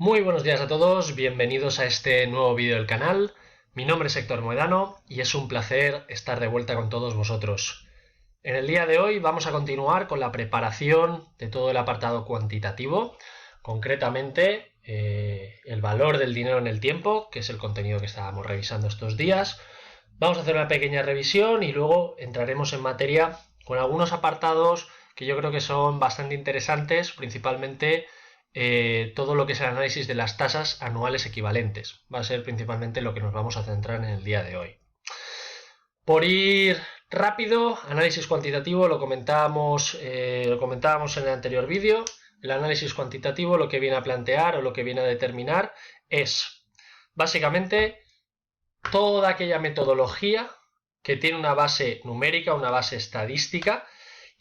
Muy buenos días a todos, bienvenidos a este nuevo vídeo del canal. Mi nombre es Héctor Moedano y es un placer estar de vuelta con todos vosotros. En el día de hoy vamos a continuar con la preparación de todo el apartado cuantitativo, concretamente el valor del dinero en el tiempo, que es el contenido que estábamos revisando estos días. Vamos a hacer una pequeña revisión y luego entraremos en materia con algunos apartados que yo creo que son bastante interesantes, principalmente todo lo que es el análisis de las tasas anuales equivalentes. Va a ser principalmente lo que nos vamos a centrar en el día de hoy. Por ir rápido, análisis cuantitativo, lo comentábamos en el anterior vídeo. El análisis cuantitativo lo que viene a plantear o lo que viene a determinar es básicamente toda aquella metodología que tiene una base numérica, una base estadística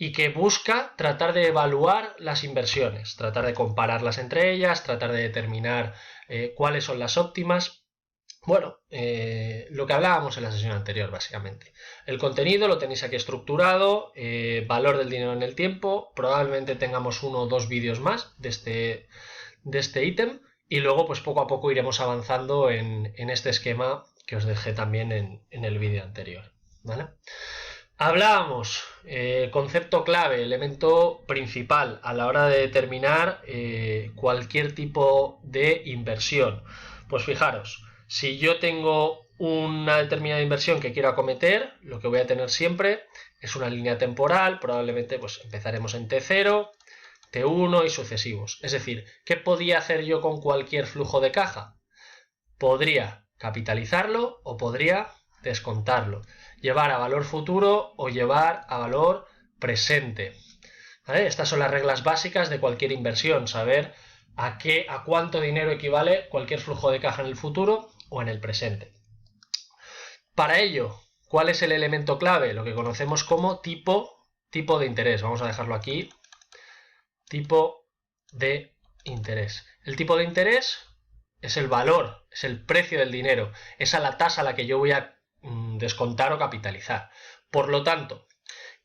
y que busca tratar de evaluar las inversiones, tratar de compararlas entre ellas, tratar de determinar cuáles son las óptimas. Bueno, lo que hablábamos en la sesión anterior, básicamente. El contenido lo tenéis aquí estructurado, valor del dinero en el tiempo, probablemente tengamos uno o dos vídeos más de este ítem, y luego pues poco a poco iremos avanzando en este esquema que os dejé también en el vídeo anterior, ¿vale? Hablábamos, concepto clave, elemento principal a la hora de determinar cualquier tipo de inversión. Pues fijaros, si yo tengo una determinada inversión que quiero acometer, lo que voy a tener siempre es una línea temporal, probablemente pues empezaremos en T0, T1 y sucesivos. Es decir, ¿qué podía hacer yo con cualquier flujo de caja? Podría capitalizarlo o podría descontarlo, llevar a valor futuro o llevar a valor presente. ¿Vale? Estas son las reglas básicas de cualquier inversión, saber a cuánto dinero equivale cualquier flujo de caja en el futuro o en el presente. Para ello, ¿cuál es el elemento clave? Lo que conocemos como tipo de interés. Vamos a dejarlo aquí. Tipo de interés. El tipo de interés es el valor, es el precio del dinero, es a la tasa a la que yo voy a descontar o capitalizar. Por lo tanto,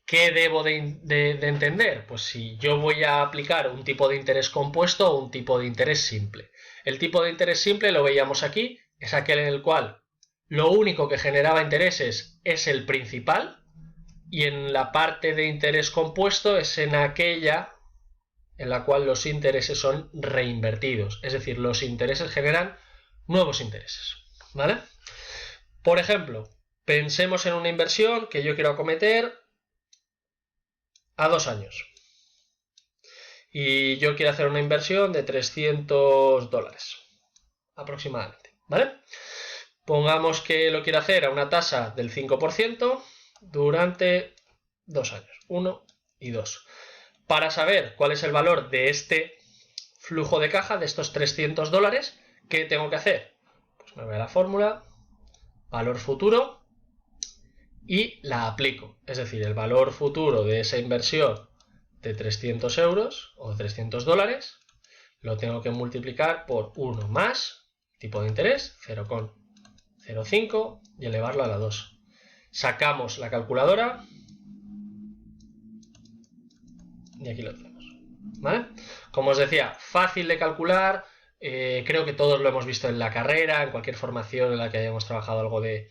¿qué debo de entender? Pues si yo voy a aplicar un tipo de interés compuesto o un tipo de interés simple. El tipo de interés simple, lo veíamos aquí, es aquel en el cual lo único que generaba intereses es el principal, y en la parte de interés compuesto es en aquella en la cual los intereses son reinvertidos, es decir, los intereses generan nuevos intereses, ¿vale? Por ejemplo, pensemos en una inversión que yo quiero acometer a 2 años y yo quiero hacer una inversión de $300 aproximadamente, ¿vale? Pongamos que lo quiero hacer a una tasa del 5% durante 2 años, 1 y 2. Para saber cuál es el valor de este flujo de caja, de estos $300, ¿qué tengo que hacer? Pues me voy a la fórmula, valor futuro, y la aplico. Es decir, el valor futuro de esa inversión de 300 euros o $300 lo tengo que multiplicar por 1 más tipo de interés, 0,05, y elevarlo a la 2. Sacamos la calculadora y aquí lo tenemos, ¿vale? Como os decía, fácil de calcular, creo que todos lo hemos visto en la carrera, en cualquier formación en la que hayamos trabajado algo de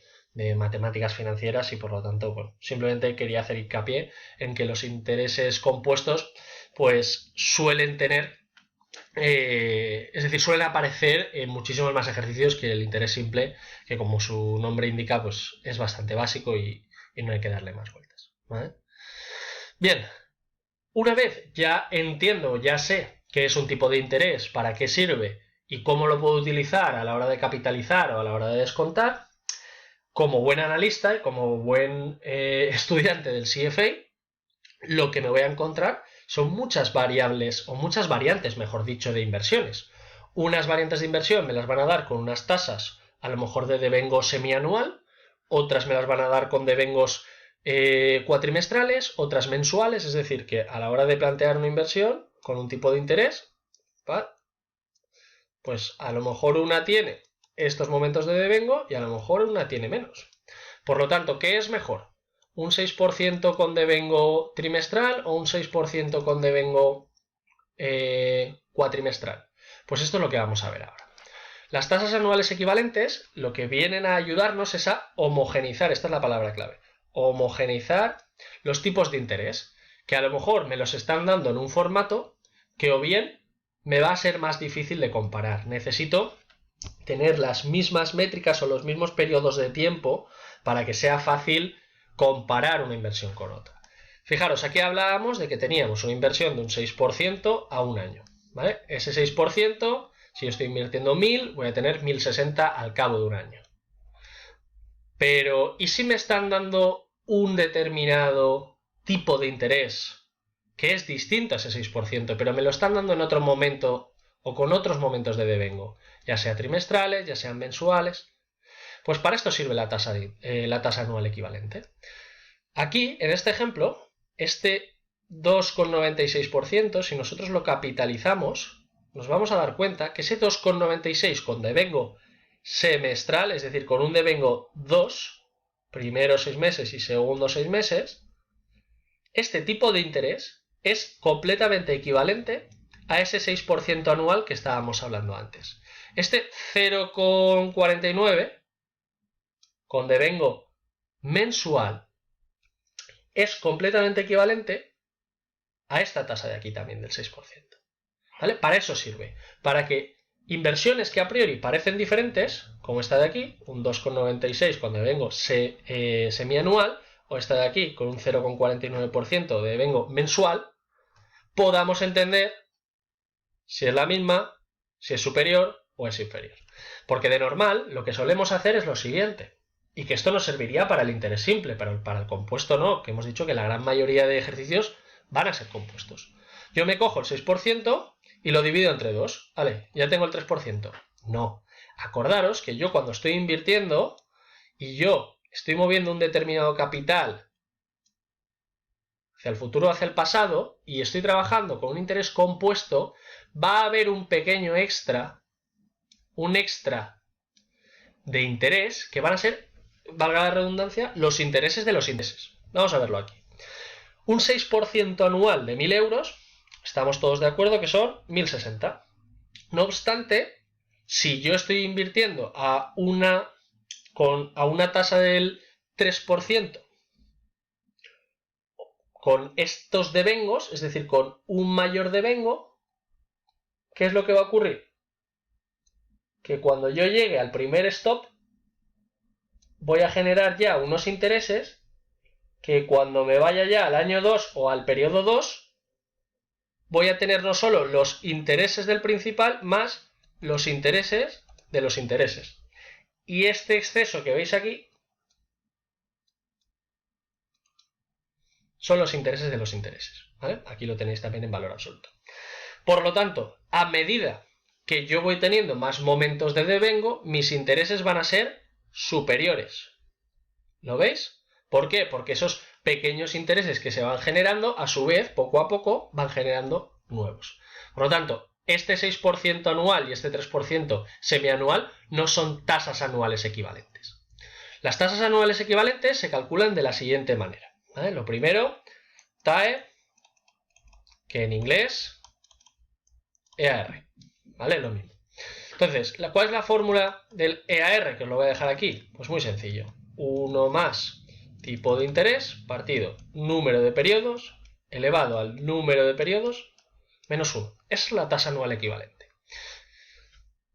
matemáticas financieras, y por lo tanto, bueno, simplemente quería hacer hincapié en que los intereses compuestos pues suelen tener, es decir, suelen aparecer en muchísimos más ejercicios que el interés simple, que como su nombre indica, pues es bastante básico y no hay que darle más vueltas, ¿vale? Bien, una vez ya entiendo, ya sé qué es un tipo de interés, para qué sirve y cómo lo puedo utilizar a la hora de capitalizar o a la hora de descontar, como buen analista y como buen estudiante del CFA, lo que me voy a encontrar son muchas variables, o muchas variantes, mejor dicho, de inversiones. Unas variantes de inversión me las van a dar con unas tasas, a lo mejor de devengo semianual, otras me las van a dar con devengos cuatrimestrales, otras mensuales, es decir, que a la hora de plantear una inversión con un tipo de interés, ¿vale? Pues a lo mejor una tiene estos momentos de devengo y a lo mejor una tiene menos. Por lo tanto, ¿qué es mejor? ¿Un 6% con devengo trimestral o un 6% con devengo cuatrimestral? Pues esto es lo que vamos a ver ahora. Las tasas anuales equivalentes lo que vienen a ayudarnos es a homogeneizar, esta es la palabra clave, homogeneizar los tipos de interés, que a lo mejor me los están dando en un formato que o bien me va a ser más difícil de comparar. Necesito tener las mismas métricas o los mismos periodos de tiempo para que sea fácil comparar una inversión con otra. Fijaros, aquí hablábamos de que teníamos una inversión de un 6% a un año, ¿vale? Ese 6%, si yo estoy invirtiendo 1000, voy a tener 1060 al cabo de un año. Pero, ¿y si me están dando un determinado tipo de interés que es distinto a ese 6%, pero me lo están dando en otro momento o con otros momentos de devengo, ya sea trimestrales, ya sean mensuales? Pues para esto sirve la tasa anual equivalente. Aquí, en este ejemplo, este 2,96%, si nosotros lo capitalizamos, nos vamos a dar cuenta que ese 2,96 con devengo semestral, es decir, con un devengo 2, primeros 6 meses y segundos 6 meses, este tipo de interés es completamente equivalente a ese 6% anual que estábamos hablando antes. Este 0,49 con devengo mensual es completamente equivalente a esta tasa de aquí también del 6%. ¿Vale? Para eso sirve, para que inversiones que a priori parecen diferentes, como esta de aquí, un 2,96 con devengo semianual, o esta de aquí con un 0,49% de devengo mensual, podamos entender si es la misma, si es superior o es inferior. Porque de normal lo que solemos hacer es lo siguiente, y que esto nos serviría para el interés simple, pero para el compuesto no, que hemos dicho que la gran mayoría de ejercicios van a ser compuestos. Yo me cojo el 6% y lo divido entre 2. Vale, ya tengo el 3%. No. Acordaros que yo cuando estoy invirtiendo y yo estoy moviendo un determinado capital hacia el futuro o hacia el pasado y estoy trabajando con un interés compuesto, va a haber un pequeño extra, un extra de interés que van a ser, valga la redundancia, los intereses de los intereses. Vamos a verlo aquí. Un 6% anual de 1000 euros, estamos todos de acuerdo que son 1060. No obstante, si yo estoy invirtiendo a una tasa del 3%, con estos devengos, es decir, con un mayor devengo, ¿qué es lo que va a ocurrir? Que cuando yo llegue al primer stop, voy a generar ya unos intereses que cuando me vaya ya al año 2 o al periodo 2, voy a tener no solo los intereses del principal más los intereses de los intereses. Y este exceso que veis aquí son los intereses de los intereses, ¿vale? Aquí lo tenéis también en valor absoluto. Por lo tanto, a medida que yo voy teniendo más momentos de devengo, mis intereses van a ser superiores. ¿Lo veis? ¿Por qué? Porque esos pequeños intereses que se van generando, a su vez, poco a poco, van generando nuevos. Por lo tanto, este 6% anual y este 3% semianual no son tasas anuales equivalentes. Las tasas anuales equivalentes se calculan de la siguiente manera, ¿vale? Lo primero, TAE, que en inglés, EAR, ¿vale? Lo mismo. Entonces, ¿cuál es la fórmula del EAR? Que os lo voy a dejar aquí. Pues muy sencillo. 1 más tipo de interés partido número de periodos elevado al número de periodos menos 1. Esa es la tasa anual equivalente.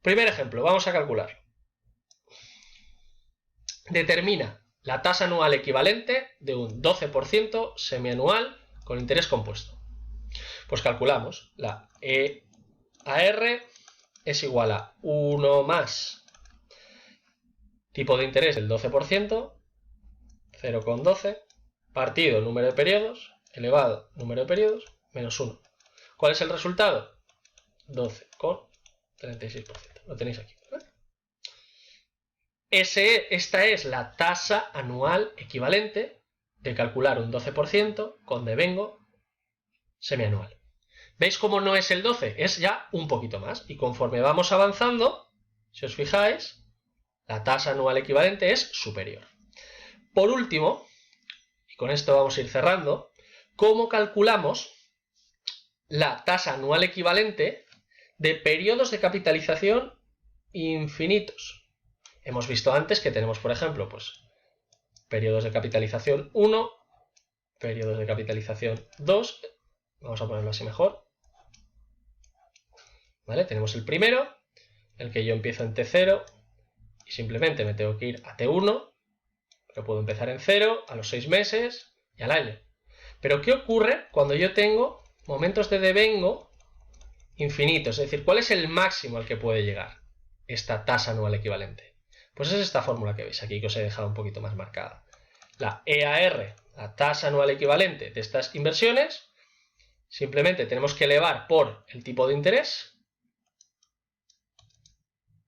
Primer ejemplo, vamos a calcular. Determina la tasa anual equivalente de un 12% semianual con interés compuesto. Pues calculamos. La EAR es igual a 1 más tipo de interés del 12%, 0,12, partido número de periodos, elevado número de periodos, menos 1. ¿Cuál es el resultado? 12,36%. Lo tenéis aquí, ¿vale? Esta es la tasa anual equivalente de calcular un 12% con devengo semianual. ¿Veis cómo no es el 12? Es ya un poquito más. Y conforme vamos avanzando, si os fijáis, la tasa anual equivalente es superior. Por último, y con esto vamos a ir cerrando, ¿cómo calculamos la tasa anual equivalente de periodos de capitalización infinitos. Hemos visto antes que tenemos, por ejemplo, pues periodos de capitalización 1, periodos de capitalización 2, vamos a ponerlo así mejor, ¿vale? Tenemos el primero, el que yo empiezo en T0 y simplemente me tengo que ir a T1, pero puedo empezar en 0, a los 6 meses y al año. Pero ¿qué ocurre cuando yo tengo momentos de devengo infinitos? Es decir, ¿cuál es el máximo al que puede llegar esta tasa anual equivalente? Pues es esta fórmula que veis aquí, que os he dejado un poquito más marcada. La EAR, la tasa anual equivalente de estas inversiones, simplemente tenemos que elevar por el tipo de interés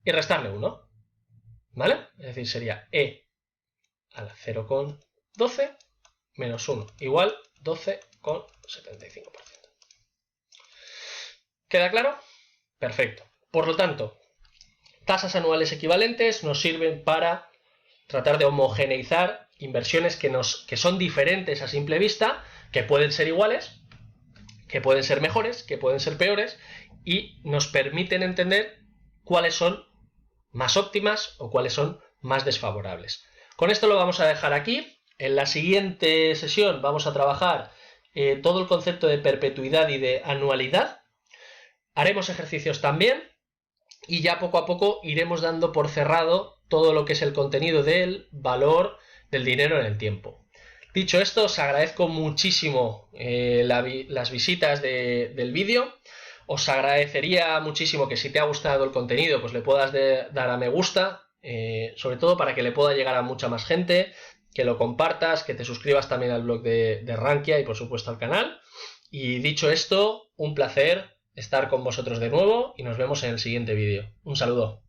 y restarle 1, ¿vale? Es decir, sería E al 0,12 menos 1 igual 12,75%. ¿Queda claro? Perfecto. Por lo tanto, tasas anuales equivalentes nos sirven para tratar de homogeneizar inversiones que son diferentes a simple vista, que pueden ser iguales, que pueden ser mejores, que pueden ser peores, y nos permiten entender cuáles son más óptimas o cuáles son más desfavorables. Con esto lo vamos a dejar aquí. En la siguiente sesión vamos a trabajar todo el concepto de perpetuidad y de anualidad. Haremos ejercicios también y ya poco a poco iremos dando por cerrado todo lo que es el contenido del valor del dinero en el tiempo. Dicho esto, os agradezco muchísimo las visitas del vídeo. Os agradecería muchísimo que si te ha gustado el contenido, pues le puedas dar a me gusta, sobre todo para que le pueda llegar a mucha más gente, que lo compartas, que te suscribas también al blog de Rankia y por supuesto al canal. Y dicho esto, un placer estar con vosotros de nuevo y nos vemos en el siguiente vídeo. Un saludo.